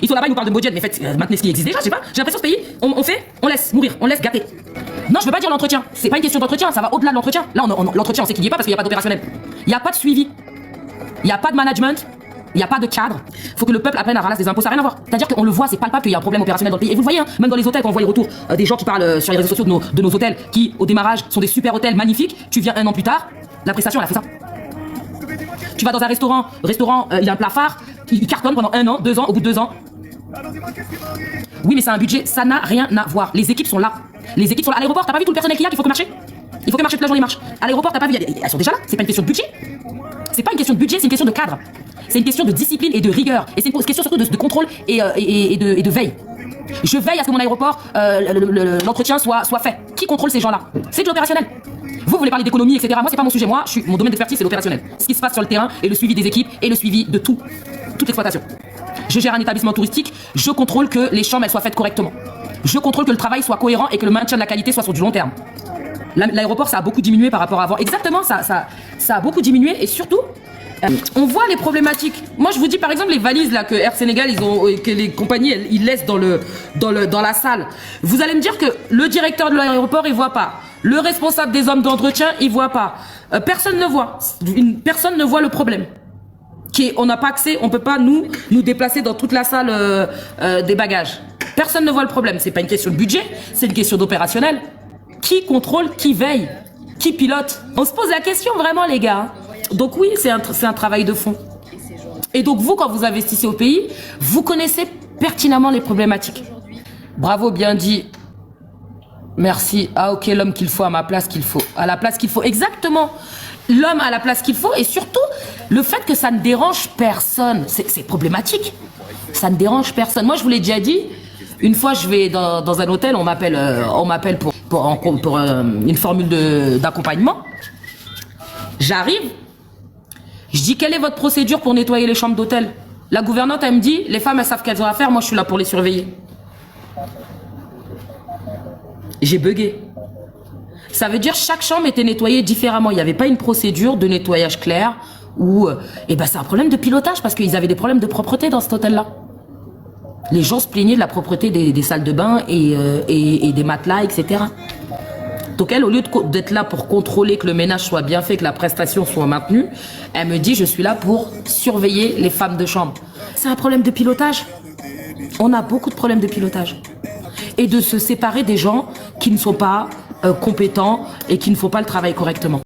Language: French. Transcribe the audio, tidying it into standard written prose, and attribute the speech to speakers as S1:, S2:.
S1: Ils sont là-bas, ils nous parlent de budget, mais faites, maintenez ce qui existe déjà, je sais pas. J'ai l'impression que ce pays, on laisse mourir, on laisse gâter. Non, je veux pas dire l'entretien. C'est pas une question d'entretien, ça va au-delà de l'entretien. Là, l'entretien, on sait qu'il n'y est pas parce qu'il n'y a pas d'opérationnel. Il n'y a pas de suivi. Il n'y a pas de management. Il n'y a pas de cadre. Il faut que le peuple apprenne à ralasser des impôts, ça n'a rien à voir. C'est-à-dire qu'on le voit, c'est palpable qu'il y a un problème opérationnel dans le pays. Et vous le voyez, hein, même dans les hôtels, quand on voit les retours des gens qui parlent sur les réseaux sociaux de nos hôtels, qui au démarrage sont des super hôtels magnifiques. Tu viens un an plus tard, la prestation, elle a fait ça. Tu vas dans un restaurant, il a un plat phare, il cartonne pendant 1 an, 2 ans, au bout de 2 ans. Oui, mais c'est un budget, ça n'a rien à voir. Les équipes sont là. Les équipes sont là. À l'aéroport, t'as pas vu tout le personnel qu'il y a qu'il faut que marcher? Il faut que marcher toute la journée marche. À l'aéroport, t'as pas vu, elles sont déjà là. C'est pas une question de budget. C'est pas une question de budget, c'est une question de cadre. C'est une question de discipline et de rigueur. Et c'est une question surtout de contrôle et de veille. Je veille à ce que mon aéroport, l'entretien soit fait. Qui contrôle ces gens-là? C'est de l'opérationnel. Vous voulez parler d'économie, etc. Moi, c'est pas mon sujet. Moi, mon domaine d'expertise, c'est l'opérationnel. Ce qui se passe sur le terrain et le suivi des équipes et le suivi de toute l'exploitation. Je gère un établissement touristique, je contrôle que les chambres elles soient faites correctement. Je contrôle que le travail soit cohérent et que le maintien de la qualité soit sur du long terme. L'aéroport, ça a beaucoup diminué par rapport à avant. Exactement, ça a beaucoup diminué et surtout, on voit les problématiques. Moi, je vous dis par exemple les valises là que Air Sénégal, que les compagnies ils laissent dans la salle. Vous allez me dire que le directeur de l'aéroport il voit pas, le responsable des hommes d'entretien il voit pas, personne ne voit. Personne ne voit le problème. On n'a pas accès, on peut pas nous déplacer dans toute la salle des bagages. Personne ne voit le problème. C'est pas une question de budget, c'est une question d'opérationnel. Qui contrôle, qui veille, qui pilote? On se pose la question vraiment les gars. Donc oui, c'est un travail de fond. Et donc vous, quand vous investissez au pays, vous connaissez pertinemment les problématiques. Bravo, bien dit. Merci. Ah ok, l'homme qu'il faut à ma place qu'il faut. À la place qu'il faut, exactement. L'homme à la place qu'il faut et surtout, le fait que ça ne dérange personne. C'est problématique. Ça ne dérange personne. Moi, je vous l'ai déjà dit, une fois je vais dans un hôtel, on m'appelle pour une formule d'accompagnement. J'arrive. Je dis, quelle est votre procédure pour nettoyer les chambres d'hôtel? La gouvernante, elle me dit, les femmes, elles savent qu'elles ont à faire, moi, je suis là pour les surveiller. J'ai bugué. Ça veut dire chaque chambre était nettoyée différemment. Il n'y avait pas une procédure de nettoyage claire ou... c'est un problème de pilotage parce qu'ils avaient des problèmes de propreté dans cet hôtel-là. Les gens se plaignaient de la propreté des salles de bain et des matelas, etc. Donc elle, au lieu d'être là pour contrôler que le ménage soit bien fait, que la prestation soit maintenue, elle me dit je suis là pour surveiller les femmes de chambre. C'est un problème de pilotage. On a beaucoup de problèmes de pilotage. Et de se séparer des gens qui ne sont pas compétents et qui ne font pas le travail correctement.